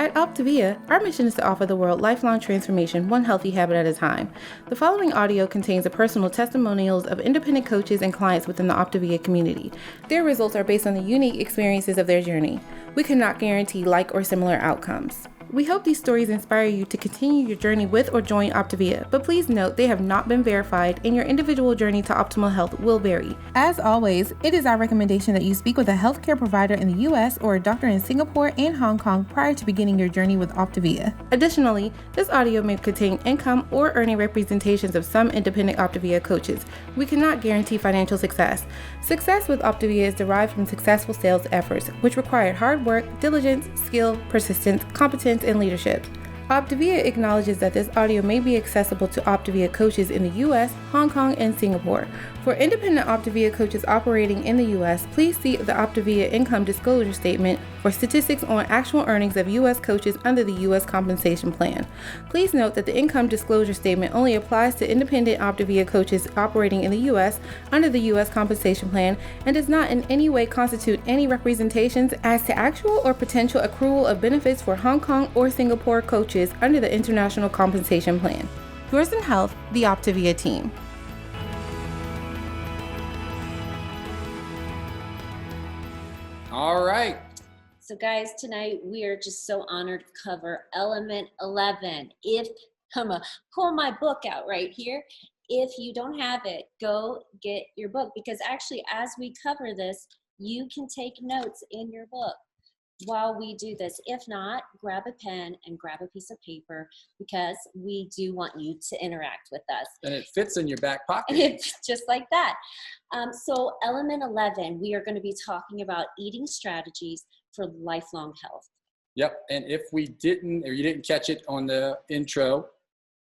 At Optavia, our mission is to offer the world lifelong transformation, one healthy habit at a time. The following audio contains the personal testimonials of independent coaches and clients within the Optavia community. Their results are based on the unique experiences of their journey. We cannot guarantee like or similar outcomes. We hope these stories inspire you to continue your journey with or join Optavia, but please note they have not been verified and your individual journey to optimal health will vary. As always, it is our recommendation that you speak with a healthcare provider in the U.S. or a doctor in Singapore and Hong Kong prior to beginning your journey with Optavia. Additionally, this audio may contain income or earning representations of some independent Optavia coaches. We cannot guarantee financial success. Success with Optavia is derived from successful sales efforts, which require hard work, diligence, skill, persistence, competence, and leadership. Optavia acknowledges that this audio may be accessible to Optavia coaches in the U.S., Hong Kong, and Singapore. For independent Optavia coaches operating in the U.S., please see the Optavia Income Disclosure Statement for statistics on actual earnings of U.S. coaches under the U.S. Compensation Plan. Please note that the Income Disclosure Statement only applies to independent Optavia coaches operating in the U.S. under the U.S. Compensation Plan and does not in any way constitute any representations as to actual or potential accrual of benefits for Hong Kong or Singapore coaches under the International Compensation Plan. Yours in Health, the Optavia team. All right. So guys, tonight we are just so honored to cover element 11. If I'm gonna pull my book out right here. If you don't have it, go get your book, because actually as we cover this, you can take notes in your book while we do this. If not, grab a pen and grab a piece of paper, because we do want you to interact with us. And it fits in your back pocket. It's just like that. So element 11, we are going to be talking about eating strategies for lifelong health. Yep. And if we didn't, or you didn't catch it on the intro,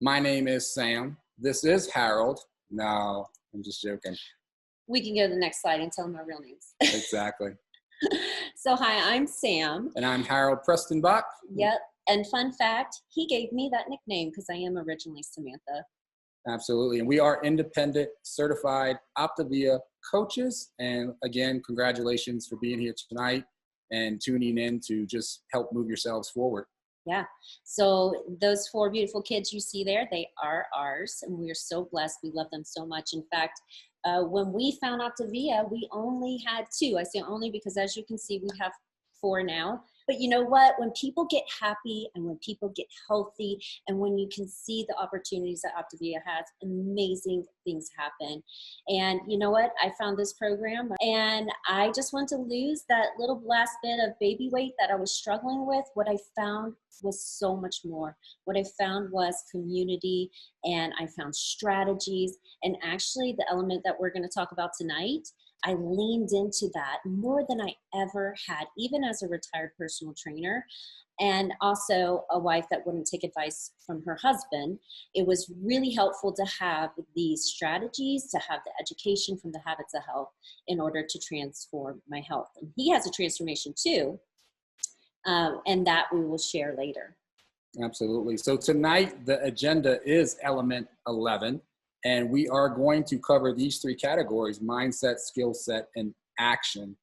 my name is Sam. This is Harold. No, I'm just joking. We can go to the next slide and tell them our real names. Exactly. So hi, I'm Sam. And I'm Harold Prestonbach. Yep. And fun fact, he gave me that nickname because I am originally Samantha. Absolutely. And we are independent certified Optavia coaches. And again, congratulations for being here tonight and tuning in to just help move yourselves forward. Yeah. So those 4 beautiful kids you see there, they are ours. And we are so blessed. We love them so much. In fact, when we found Optavia, we only had 2. I say only because, as you can see, we have 4 now. But you know what? When people get happy and when people get healthy and when you can see the opportunities that Optavia has, amazing things happen. And you know what? I found this program and I just want to lose that little last bit of baby weight that I was struggling with. What I found was so much more. What I found was community, and I found strategies, and actually the element that we're going to talk about tonight, I leaned into that more than I ever had, even as a retired personal trainer and also a wife that wouldn't take advice from her husband. It was really helpful to have these strategies, to have the education from the Habits of Health in order to transform my health. And he has a transformation too, and that we will share later. Absolutely. So tonight, the agenda is element 11. And we are going to cover these 3 categories: mindset, skill set, and action.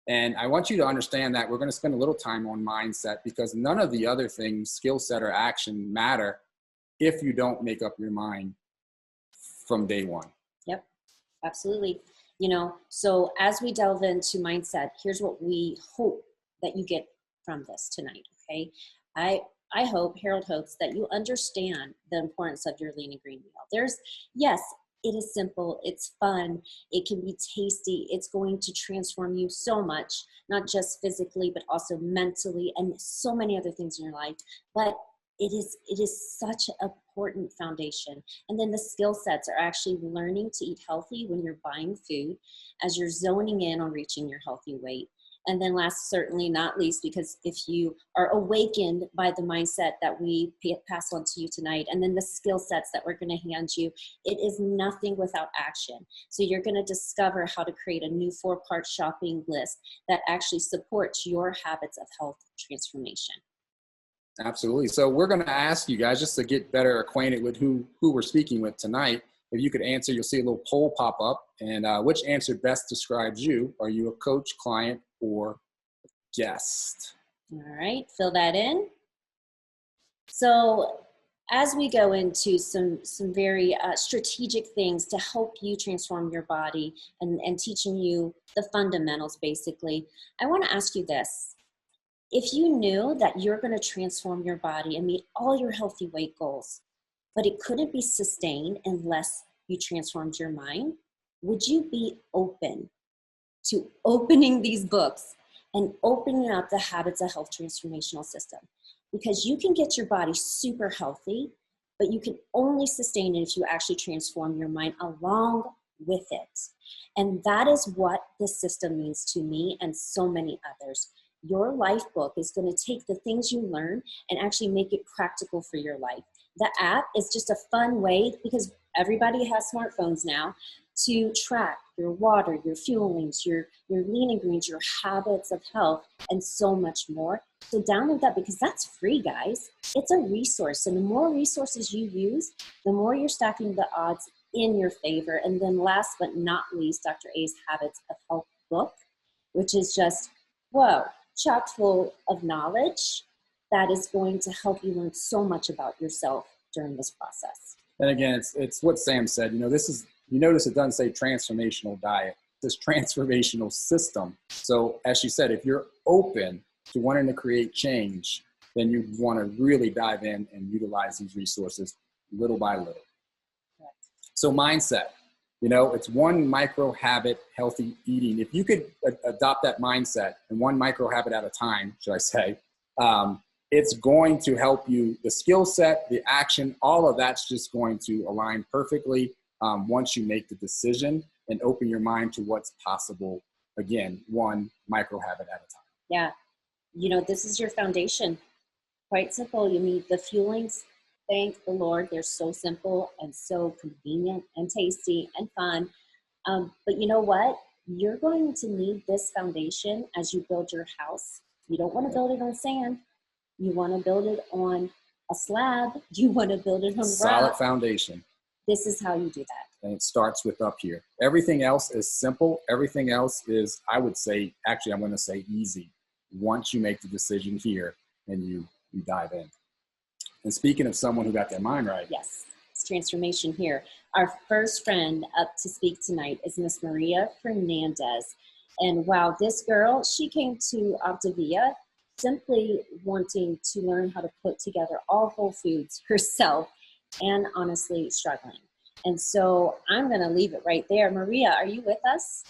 And I want you to understand that we're going to spend a little time on mindset, because none of the other things, skill set or action, matter if you don't make up your mind from day one. Yep, absolutely. You know, so as we delve into mindset, here's what we hope that you get from this tonight, okay? I hope, Harold hopes, that you understand the importance of your lean and green meal. Yes, it is simple, it's fun, it can be tasty, it's going to transform you so much, not just physically, but also mentally, and so many other things in your life. But it is such an important foundation. And then the skill sets are actually learning to eat healthy when you're buying food, as you're zoning in on reaching your healthy weight. And then last, certainly not least, because if you are awakened by the mindset that we pass on to you tonight, and then the skill sets that we're going to hand you, it is nothing without action. So you're going to discover how to create a new 4-part shopping list that actually supports your habits of health transformation. Absolutely. So we're going to ask you guys, just to get better acquainted with who we're speaking with tonight, if you could answer, you'll see a little poll pop up. And which answer best describes you? Are you a coach, client, or guest? All right, fill that in. So as we go into some very strategic things to help you transform your body and teaching you the fundamentals, basically, I want to ask you this. If you knew that you're going to transform your body and meet all your healthy weight goals, but it couldn't be sustained unless you transformed your mind, would you be open to opening these books and opening up the Habits of Health Transformational System? Because you can get your body super healthy, but you can only sustain it if you actually transform your mind along with it. And that is what this system means to me and so many others. Your life book is going to take the things you learn and actually make it practical for your life. The app is just a fun way, because everybody has smartphones now, to track your water, your fuelings, your lean and greens, your habits of health, and so much more. So download that, because that's free, guys. It's a resource. And the more resources you use, the more you're stacking the odds in your favor. And then last but not least, Dr. A's Habits of Health book, which is just, whoa, chock full of knowledge that is going to help you learn so much about yourself during this process. And again, it's what Sam said. You notice it doesn't say transformational diet. It says transformational system. So as she said, if you're open to wanting to create change, then you want to really dive in and utilize these resources little by little. Correct. So mindset, it's one micro habit, healthy eating. If you could adopt that mindset, and one micro habit at a time, should I say, it's going to help you, the skill set, the action, all of that's just going to align perfectly once you make the decision and open your mind to what's possible. Again, one micro habit at a time. Yeah. This is your foundation. Quite simple. You need the Fuelings. Thank the Lord. They're so simple and so convenient and tasty and fun. But you know what? You're going to need this foundation as you build your house. You don't want to build it on sand. You want to build it on a slab. You want to build it on solid rock. Foundation. This is how you do that. And it starts with up here. Everything else is simple. Everything else is, I would say, actually, I'm going to say easy once you make the decision here and you dive in. And speaking of someone who got their mind right. Yes, it's transformation here. Our first friend up to speak tonight is Miss Maria Fernandez. And wow, this girl, she came to Optavia simply wanting to learn how to put together all whole foods herself, and honestly struggling. And so I'm going to leave it right there. Maria, are you with us?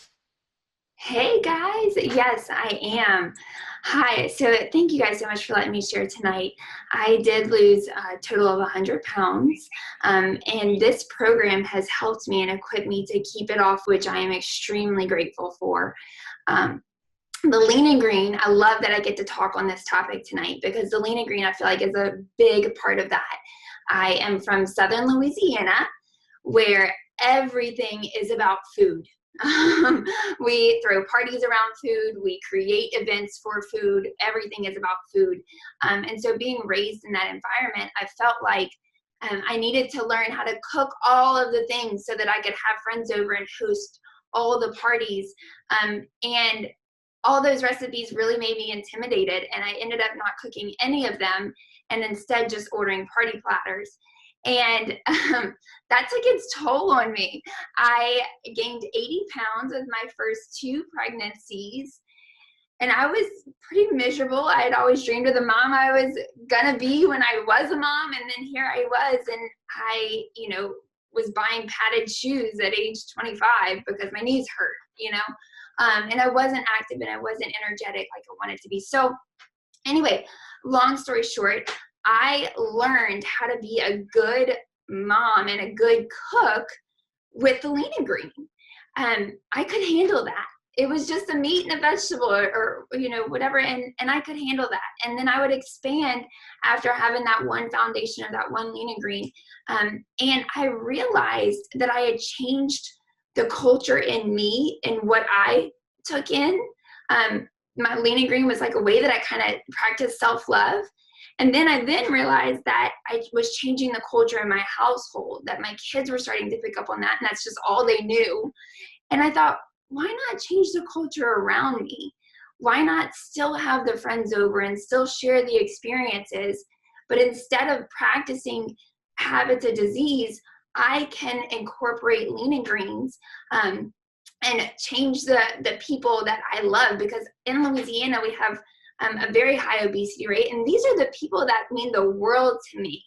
Hey guys, yes I am. Hi, so thank you guys so much for letting me share tonight. I did lose a total of 100 pounds, and this program has helped me and equipped me to keep it off, which I am extremely grateful for. The lean and green, I love that I get to talk on this topic tonight, because the lean and green I feel like is a big part of that. I am from Southern Louisiana, where everything is about food. We throw parties around food, we create events for food, everything is about food. And so being raised in that environment, I felt like I needed to learn how to cook all of the things so that I could have friends over and host all the parties. And all those recipes really made me intimidated, and I ended up not cooking any of them and instead just ordering party platters. And that took its toll on me. I gained 80 pounds with my first 2 pregnancies, and I was pretty miserable. I had always dreamed of the mom I was gonna be when I was a mom, and then here I was, and I, was buying padded shoes at age 25 because my knees hurt, and I wasn't active and I wasn't energetic like I wanted to be. So anyway, long story short, I learned how to be a good mom and a good cook with the lean and green. I could handle that. It was just a meat and a vegetable or whatever, and I could handle that. And then I would expand after having that one foundation of that one lean and green. And I realized that I had changed the culture in me and what I took in. My lean and green was like a way that I kind of practiced self-love. And then I realized that I was changing the culture in my household, that my kids were starting to pick up on that, and that's just all they knew. And I thought, why not change the culture around me? Why not still have the friends over and still share the experiences, But instead of practicing habits of disease, I can incorporate lean and greens, and change the people that I love, because in Louisiana we have a very high obesity rate, and these are the people that mean the world to me.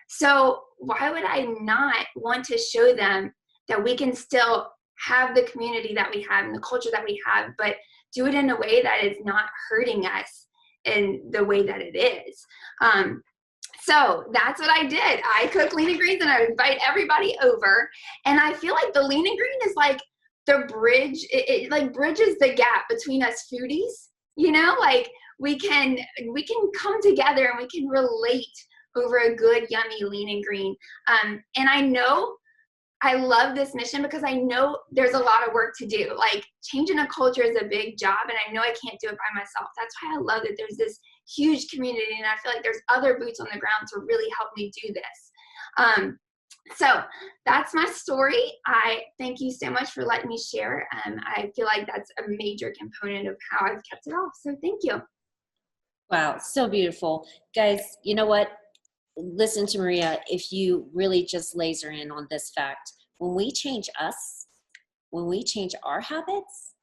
So why would I not want to show them that we can still have the community that we have and the culture that we have, but do it in a way that is not hurting us in the way that it is. So that's what I did. I cook lean and greens and I invite everybody over. And I feel like the lean and green is like the bridge. It like bridges the gap between us foodies, you know, like we can come together and we can relate over a good, yummy lean and green. And I know I love this mission because I know there's a lot of work to do. Like changing a culture is a big job, and I know I can't do it by myself. That's why I love that there's this huge community, and I feel like there's other boots on the ground to really help me do this. So that's my story. I thank you so much for letting me share. I feel like that's a major component of how I've kept it off. So thank you. Wow, so beautiful. Guys, you know what? Listen to Maria, if you really just laser in on this fact, when we change us, when we change our habits,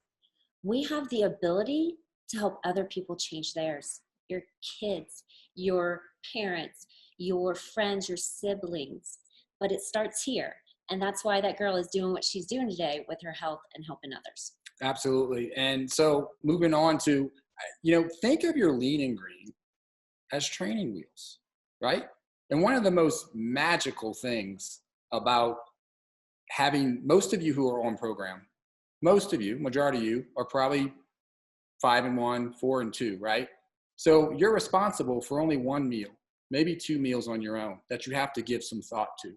we have the ability to help other people change theirs. Your kids, your parents, your friends, your siblings. But it starts here. And that's why that girl is doing what she's doing today with her health and helping others. Absolutely. And so moving on to, think of your lean and green as training wheels, right? And one of the most magical things about having most of you who are on program, most of you, majority of you, are probably 5 and 1, 4 and 2, right? So you're responsible for only one meal, maybe 2 meals on your own that you have to give some thought to.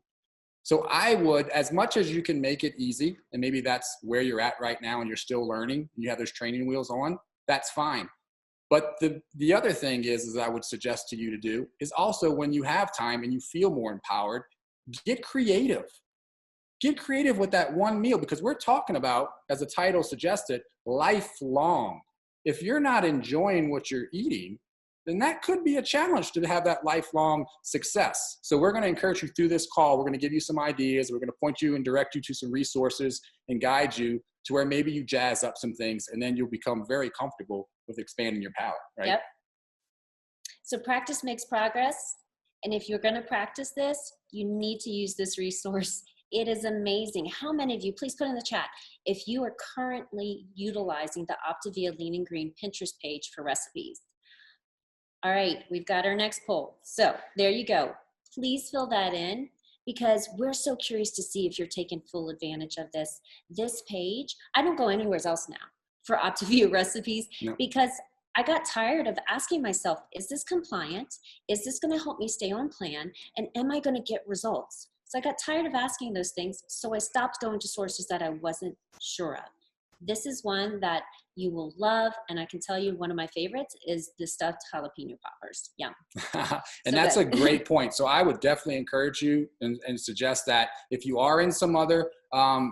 So I would, as much as you can make it easy, and maybe that's where you're at right now and you're still learning, and you have those training wheels on, that's fine. But the other thing is I would suggest to you to do is also, when you have time and you feel more empowered, get creative. Get creative with that one meal, because we're talking about, as the title suggested, lifelong. If you're not enjoying what you're eating, then that could be a challenge to have that lifelong success. So we're going to encourage you through this call. We're going to give you some ideas. We're going to point you and direct you to some resources and guide you to where maybe you jazz up some things, and then you'll become very comfortable with expanding your palate, right? Yep. So practice makes progress. And if you're going to practice this, you need to use this resource. It is amazing. How many of you, please put in the chat, if you are currently utilizing the Optavia Lean and Green Pinterest page for recipes. All right, we've got our next poll. So there you go. Please fill that in, because we're so curious to see if you're taking full advantage of this. This page, I don't go anywhere else now for Optavia recipes, because I got tired of asking myself, is this compliant? Is this going to help me stay on plan? And am I going to get results? So I got tired of asking those things, so I stopped going to sources that I wasn't sure of. This is one that you will love, and I can tell you one of my favorites is the stuffed jalapeno poppers. Yum. And that's a great point. So I would definitely encourage you and suggest that if you are in some other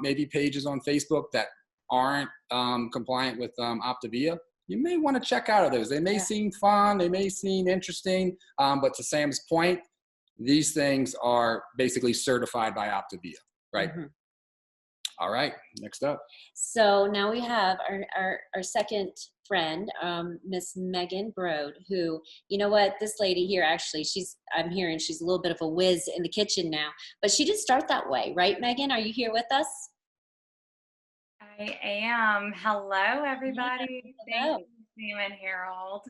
maybe pages on Facebook that aren't compliant with Optavia, you may want to check out of those. They may seem fun, they may seem interesting, but to Sam's point, these things are basically certified by Optavia, right? Mm-hmm. All right, next up. So now we have our second friend, Miss Megan Brode, who, you know what, this lady here, actually, I'm hearing she's a little bit of a whiz in the kitchen now, but she didn't start that way, right, Megan? Are you here with us? I am. Hello, everybody. Yeah, hello. Thank you, Sam and Harold.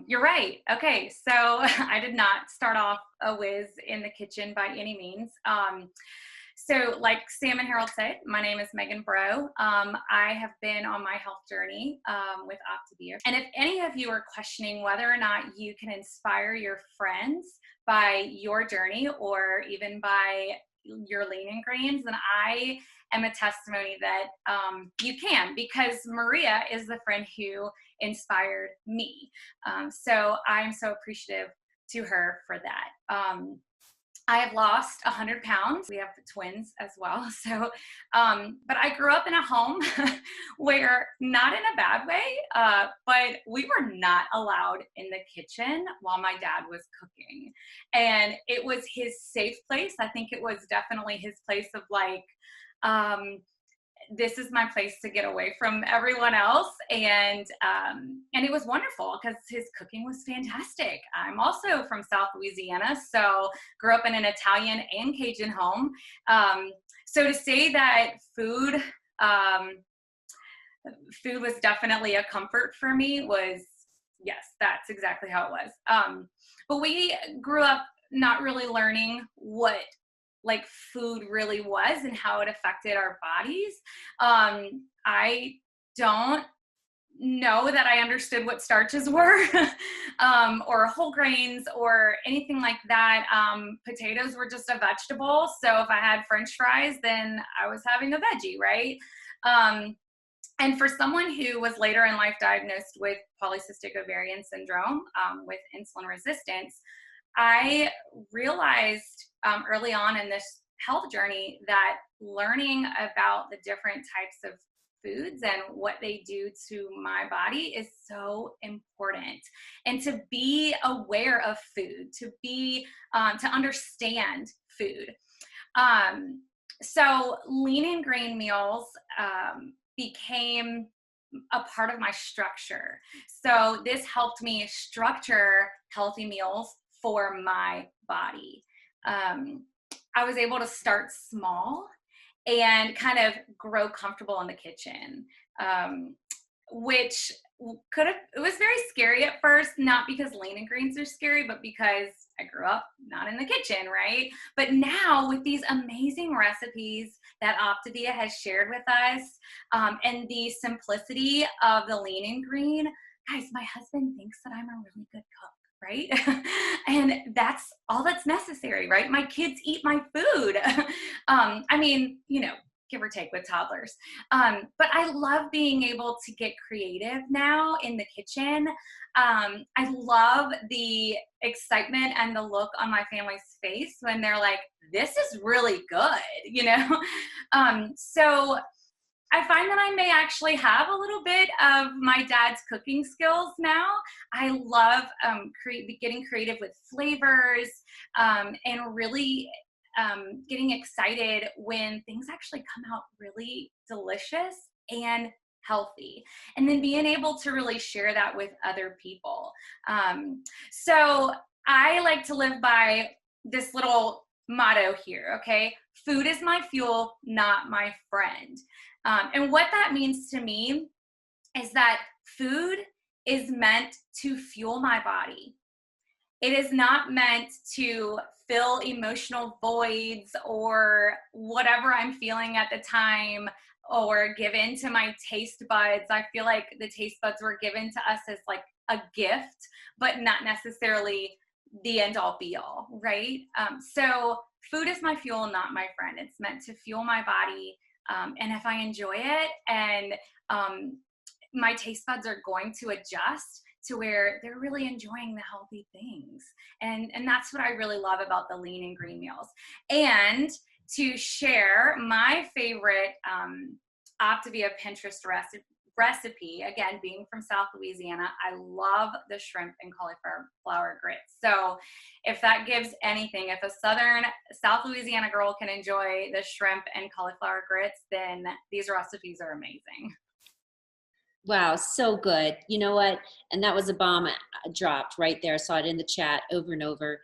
You're right. Okay, so I did not start off a whiz in the kitchen by any means. So like Sam and Harold said, my name is Megan Bro. I have been on my health journey with Optavia. And if any of you are questioning whether or not you can inspire your friends by your journey or even by your lean and greens, then I am a testimony that you can, because Maria is the friend who inspired me. So I'm so appreciative to her for that. I have lost 100 pounds. We have twins as well. So, but I grew up in a home where, not in a bad way, but we were not allowed in the kitchen while my dad was cooking. And it was his safe place. I think it was definitely his place of like, this is my place to get away from everyone else. And it was wonderful because his cooking was fantastic. I'm also from South Louisiana, so grew up in an Italian and Cajun home. So to say that food was definitely a comfort for me was, yes, that's exactly how it was. But we grew up not really learning what like food really was and how it affected our bodies. I don't know that I understood what starches were, or whole grains or anything like that. Potatoes were just a vegetable. So if I had French fries, then I was having a veggie, right? And for someone who was later in life diagnosed with polycystic ovarian syndrome, with insulin resistance, I realized early on in this health journey that learning about the different types of foods and what they do to my body is so important. And to be aware of food, to be, to understand food. So lean and grain meals became a part of my structure. So this helped me structure healthy meals for my body. I was able to start small and kind of grow comfortable in the kitchen, which it was very scary at first, not because lean and greens are scary, but because I grew up not in the kitchen, right? But now with these amazing recipes that Optavia has shared with us, and the simplicity of the lean and green, guys, my husband thinks that I'm a really good cook. Right? And that's all that's necessary, right? My kids eat my food. I mean, you know, give or take with toddlers. But I love being able to get creative now in the kitchen. I love the excitement and the look on my family's face when they're like, this is really good, you know? So I find that I may actually have a little bit of my dad's cooking skills now. I love getting creative with flavors, and really getting excited when things actually come out really delicious and healthy, and then being able to really share that with other people. So I like to live by this little motto here, okay? Food is my fuel, not my friend. And what that means to me is that food is meant to fuel my body. It is not meant to fill emotional voids or whatever I'm feeling at the time, or give in to my taste buds. I feel like the taste buds were given to us as like a gift, but not necessarily the end all be all, right? So food is my fuel, not my friend. It's meant to fuel my body. And if I enjoy it, and my taste buds are going to adjust to where they're really enjoying the healthy things. And that's what I really love about the lean and green meals. And to share my favorite Optavia Pinterest recipe, again, being from South Louisiana, I love the shrimp and cauliflower grits. So if that gives anything, if a South Louisiana girl can enjoy the shrimp and cauliflower grits, then these recipes are amazing. Wow, so good. You know what? And that was a bomb dropped right there. I saw it in the chat over and over.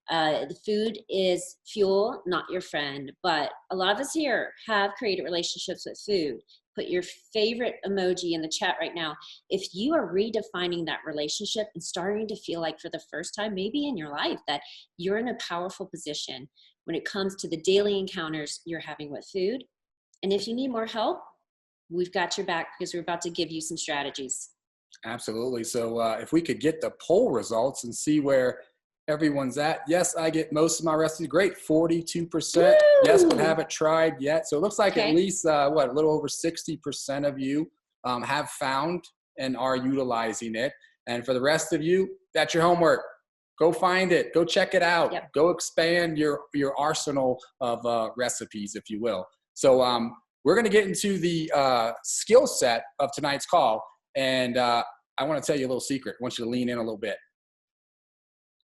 The food is fuel, not your friend. But a lot of us here have created relationships with food. Put your favorite emoji in the chat right now. If you are redefining that relationship and starting to feel like for the first time, maybe in your life, that you're in a powerful position when it comes to the daily encounters you're having with food. And if you need more help, we've got your back, because we're about to give you some strategies. Absolutely. So if we could get the poll results and see where everyone's at. Yes, I get most of my recipes. Great. 42%. Woo! Yes, but haven't tried yet. So it looks like at least, a little over 60% of you have found and are utilizing it. And for the rest of you, that's your homework. Go find it. Go check it out. Yep. Go expand your arsenal of recipes, if you will. So we're going to get into the skill set of tonight's call. And I want to tell you a little secret. I want you to lean in a little bit.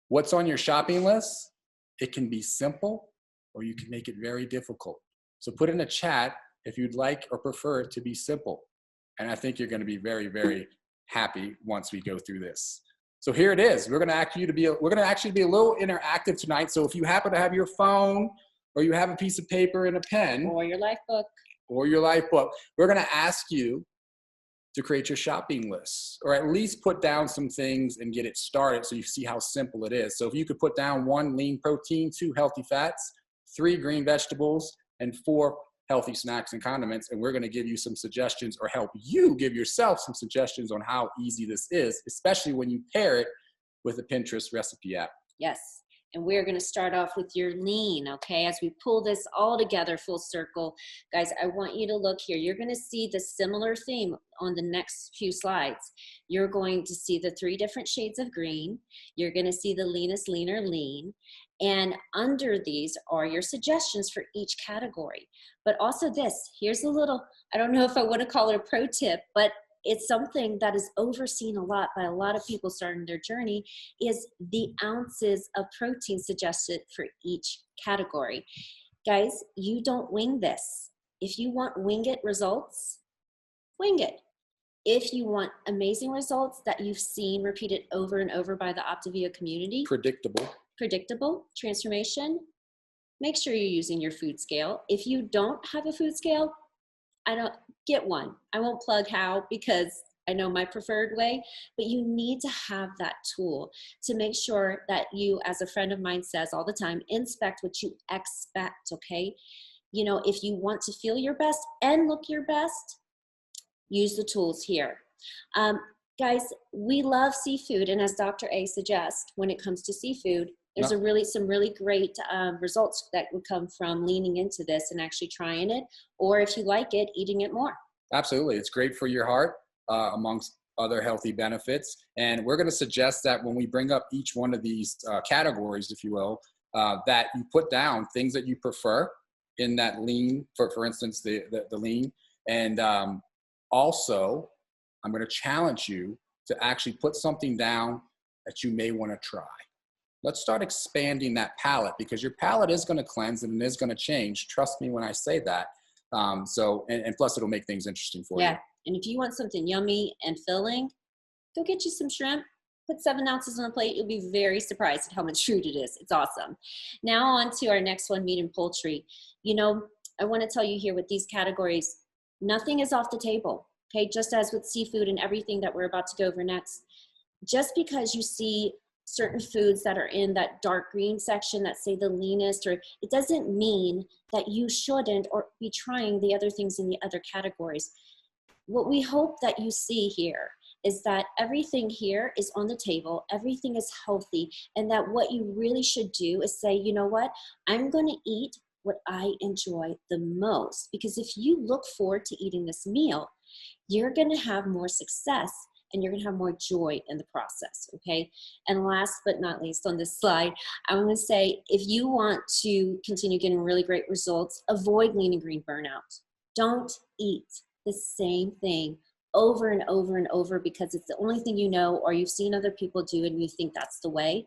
What's on your shopping list? It can be simple, or you can make it very difficult. So put in a chat if you'd like or prefer it to be simple. And I think you're going to be very, very happy once we go through this. So here it is. We're going to actually be a little interactive tonight. So if you happen to have your phone, or you have a piece of paper and a pen, Or your life book. We're going to ask you to create your shopping list, or at least put down some things and get it started so you see how simple it is. So if you could put down 1 lean protein, 2 healthy fats, 3 green vegetables, and 4 healthy snacks and condiments, and we're going to give you some suggestions, or help you give yourself some suggestions on how easy this is, especially when you pair it with a Pinterest recipe app. Yes. And we're going to start off with your lean, okay? As we pull this all together full circle, guys, I want you to look here. You're going to see the similar theme on the next few slides. You're going to see the 3 different shades of green. You're going to see the leanest, leaner, lean. And under these are your suggestions for each category. But also this, here's a little, I don't know if I want to call it a pro tip, but it's something that is overseen a lot by a lot of people starting their journey, is the ounces of protein suggested for each category. Guys, you don't wing this. If you want wing it results, wing it. If you want amazing results that you've seen repeated over and over by the Optavia community, predictable transformation, make sure you're using your food scale. If you don't have a food scale, I don't get one. I won't plug how, because I know my preferred way, but you need to have that tool to make sure that you, as a friend of mine says all the time, inspect what you expect, okay? You know, if you want to feel your best and look your best, use the tools here. Guys, we love seafood, and as Dr. A suggests, when it comes to seafood, there's some really great results that would come from leaning into this and actually trying it, or if you like it, eating it more. Absolutely. It's great for your heart, amongst other healthy benefits. And we're going to suggest that when we bring up each one of these categories, if you will, that you put down things that you prefer in that lean, for instance, the lean. And also, I'm going to challenge you to actually put something down that you may want to try. Let's start expanding that palate, because your palate is going to cleanse and it is going to change. Trust me when I say that. And plus it'll make things interesting for you. Yeah. And if you want something yummy and filling, go get you some shrimp, put 7 ounces on a plate. You'll be very surprised at how much food it is. It's awesome. Now on to our next one, meat and poultry. You know, I want to tell you here with these categories, nothing is off the table. Okay. Just as with seafood and everything that we're about to go over next, just because you see certain foods that are in that dark green section that say the leanest, or it doesn't mean that you shouldn't or be trying the other things in the other categories. What we hope that you see here is that everything here is on the table, everything is healthy, and that what you really should do is say, you know what, I'm going to eat what I enjoy the most. Because if you look forward to eating this meal, you're going to have more success and you're going to have more joy in the process, okay? And last but not least on this slide, I want to say, if you want to continue getting really great results, avoid lean and green burnout. Don't eat the same thing over and over and over because it's the only thing you know, or you've seen other people do and you think that's the way.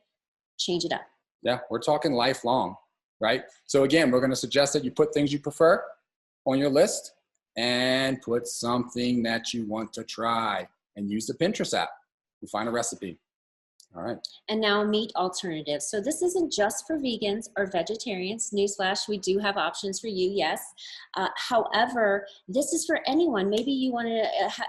Change it up. Yeah, we're talking lifelong, right? So again, we're going to suggest that you put things you prefer on your list and put something that you want to try. And use the Pinterest app to find a recipe. All right. And now meat alternatives. So this isn't just for vegans or vegetarians. Newsflash, we do have options for you, yes. However, this is for anyone. Maybe you want to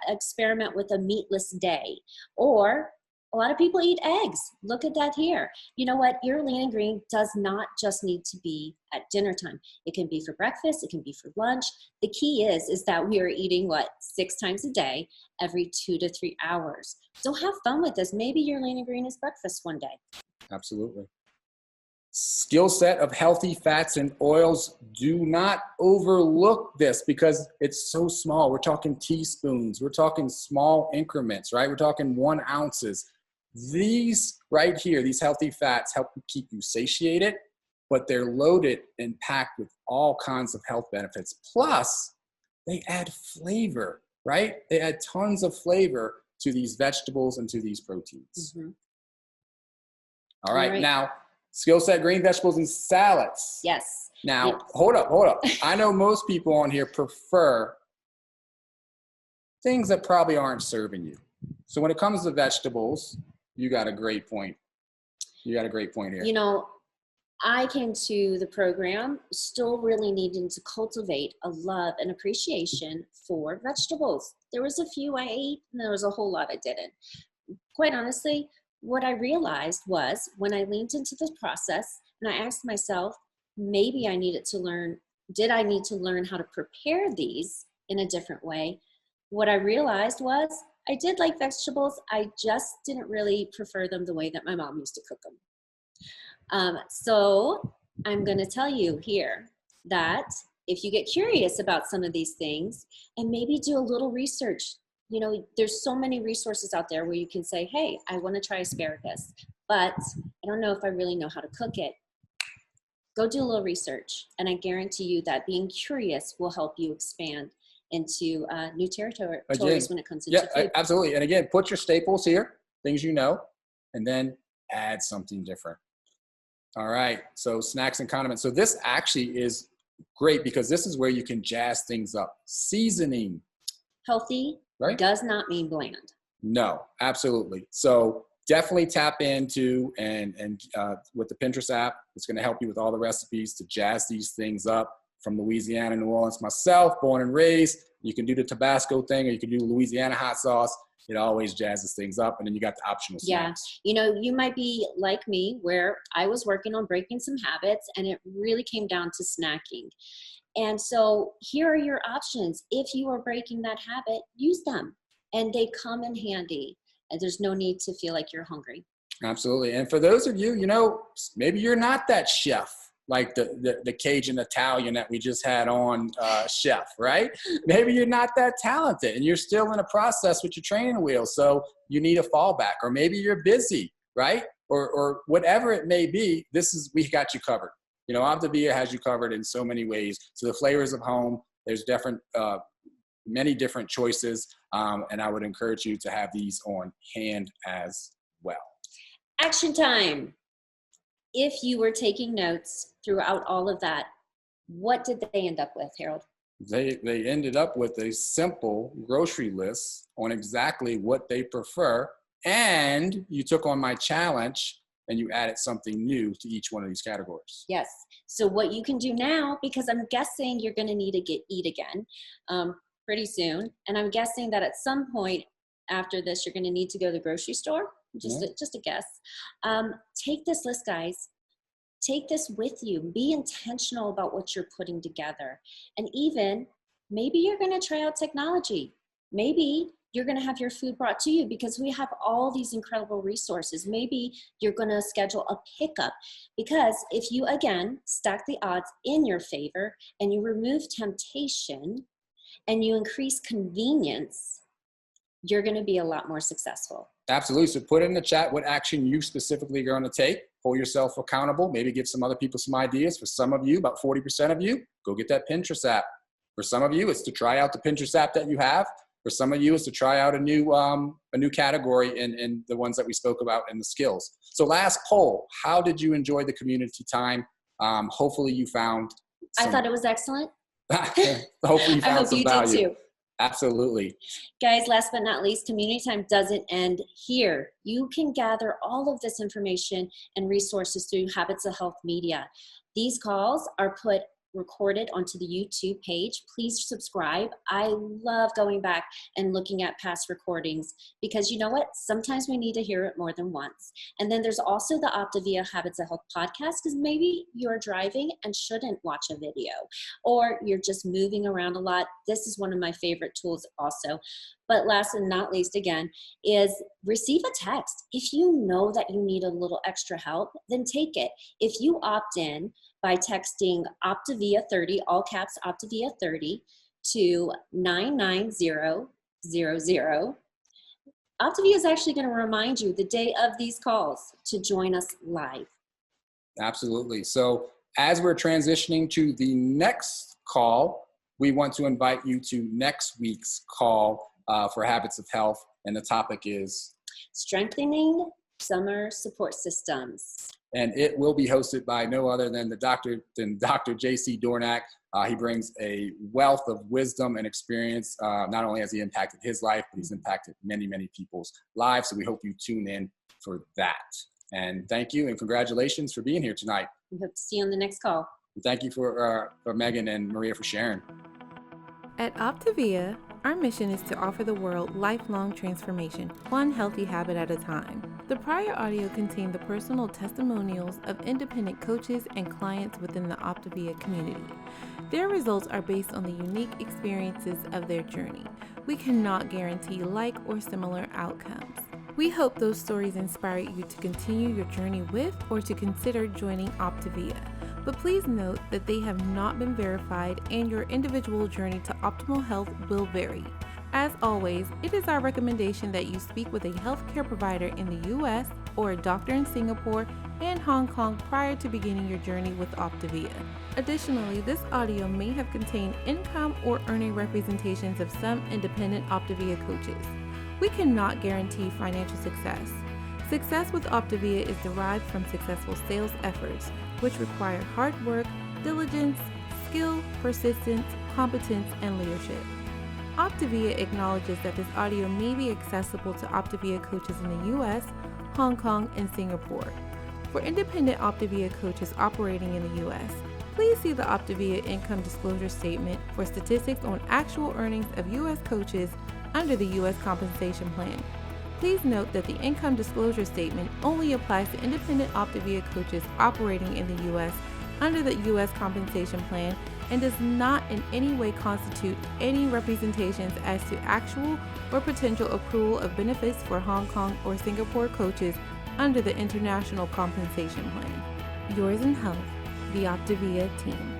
experiment with a meatless day, or a lot of people eat eggs. Look at that here. You know what? Your lean and green does not just need to be at dinner time. It can be for breakfast. It can be for lunch. The key is that we are eating, 6 times a day, every 2 to 3 hours. So have fun with this. Maybe your lean and green is breakfast one day. Absolutely. Skill set of healthy fats and oils. Do not overlook this because it's so small. We're talking teaspoons. We're talking small increments, right? We're talking 1 ounces. These right here, these healthy fats help keep you satiated, but they're loaded and packed with all kinds of health benefits. Plus, they add flavor, right? They add tons of flavor to these vegetables and to these proteins. Mm-hmm. All right, now, skill set, green vegetables and salads. Yes. Now, Yes. hold up. I know most people on here prefer things that probably aren't serving you. So when it comes to vegetables, you got a great point. You got a great point here. You know, I came to the program still really needing to cultivate a love and appreciation for vegetables. There was a few I ate and there was a whole lot I didn't. Quite honestly, what I realized was when I leaned into this process and I asked myself, maybe I needed to learn, did I need to learn how to prepare these in a different way? What I realized was I did like vegetables. I just didn't really prefer them the way that my mom used to cook them. So I'm going to tell you here that if you get curious about some of these things and maybe do a little research, you know, there's so many resources out there where you can say, hey, I want to try asparagus, but I don't know if I really know how to cook it. Go do a little research. And I guarantee you that being curious will help you expand into new territories when it comes into food. Absolutely. And again, put your staples here, things you know, and then add something different. All right. So snacks and condiments. So this actually is great because this is where you can jazz things up. Seasoning. Healthy does not mean bland. No, absolutely. So definitely tap into and with the Pinterest app, it's going to help you with all the recipes to jazz these things up. From Louisiana, New Orleans, myself, born and raised. You can do the Tabasco thing, or you can do Louisiana hot sauce. It always jazzes things up, and then you got the optional snacks. Yeah, you know, you might be like me, where I was working on breaking some habits, and it really came down to snacking. And so here are your options. If you are breaking that habit, use them, and they come in handy. And there's no need to feel like you're hungry. Absolutely. And for those of you, you know, maybe you're not that chef, like the Cajun Italian that we just had on chef, right? Maybe you're not that talented and you're still in a process with your training wheels. So you need a fallback, or maybe you're busy, right? Or whatever it may be, we got you covered. You know, Optavia has you covered in so many ways. So the flavors of home, there's many different choices. And I would encourage you to have these on hand as well. Action time. If you were taking notes throughout all of that, what did they end up with, Harold? They ended up with a simple grocery list on exactly what they prefer. And you took on my challenge and you added something new to each one of these categories. Yes. So what you can do now, because I'm guessing you're going to need to eat again pretty soon. And I'm guessing that at some point after this, you're going to need to go to the grocery store. Just a guess. Take this list, guys. Take this with you. Be intentional about what you're putting together. And even maybe you're going to try out technology. Maybe you're going to have your food brought to you because we have all these incredible resources. Maybe you're going to schedule a pickup, because if you, again, stack the odds in your favor and you remove temptation and you increase convenience, you're going to be a lot more successful. Absolutely. So put in the chat what action you specifically are going to take. Hold yourself accountable. Maybe give some other people some ideas. For some of you, about 40% of you, go get that Pinterest app. For some of you, it's to try out the Pinterest app that you have. For some of you, it's to try out a new category in the ones that we spoke about in the skills. So last poll, how did you enjoy the community time? Hopefully you found I thought it was excellent. Hopefully you found some value. I hope you did too. Absolutely. Guys, last but not least, community time doesn't end here. You can gather all of this information and resources through Habits of Health Media. These calls are recorded onto the YouTube page. Please subscribe. I love going back and looking at past recordings because you know what? Sometimes we need to hear it more than once. And then there's also the Optavia Habits of Health podcast, because maybe you're driving and shouldn't watch a video, or you're just moving around a lot. This is one of my favorite tools also. But last and not least, again, is receive a text. If you know that you need a little extra help, then take it. If you opt in by texting Optavia 30, all caps Optavia 30, to 99000, Optavia is actually going to remind you the day of these calls to join us live. Absolutely. So as we're transitioning to the next call, we want to invite you to next week's call for Habits of Health. And the topic is Strengthening Summer Support Systems. And it will be hosted by no other than Dr. J.C. Dornack. He brings a wealth of wisdom and experience. Not only has he impacted his life, but he's impacted many, many people's lives. So we hope you tune in for that. And thank you and congratulations for being here tonight. We hope to see you on the next call. And thank you for Megan and Maria for sharing. At Optavia, our mission is to offer the world lifelong transformation, one healthy habit at a time. The prior audio contained the personal testimonials of independent coaches and clients within the Optavia community. Their results are based on the unique experiences of their journey. We cannot guarantee like or similar outcomes. We hope those stories inspire you to continue your journey with or to consider joining Optavia. But please note that they have not been verified and your individual journey to optimal health will vary. As always, it is our recommendation that you speak with a healthcare provider in the U.S. or a doctor in Singapore and Hong Kong prior to beginning your journey with Optavia. Additionally, this audio may have contained income or earning representations of some independent Optavia coaches. We cannot guarantee financial success. Success with Optavia is derived from successful sales efforts, which require hard work, diligence, skill, persistence, competence, and leadership. Optavia acknowledges that this audio may be accessible to Optavia coaches in the U.S., Hong Kong, and Singapore. For independent Optavia coaches operating in the U.S., please see the Optavia Income Disclosure Statement for statistics on actual earnings of U.S. coaches under the U.S. Compensation Plan. Please note that the Income Disclosure Statement only applies to independent Optavia coaches operating in the U.S. under the U.S. Compensation Plan and does not in any way constitute any representations as to actual or potential accrual of benefits for Hong Kong or Singapore coaches under the International Compensation Plan. Yours in health, the Optavia team.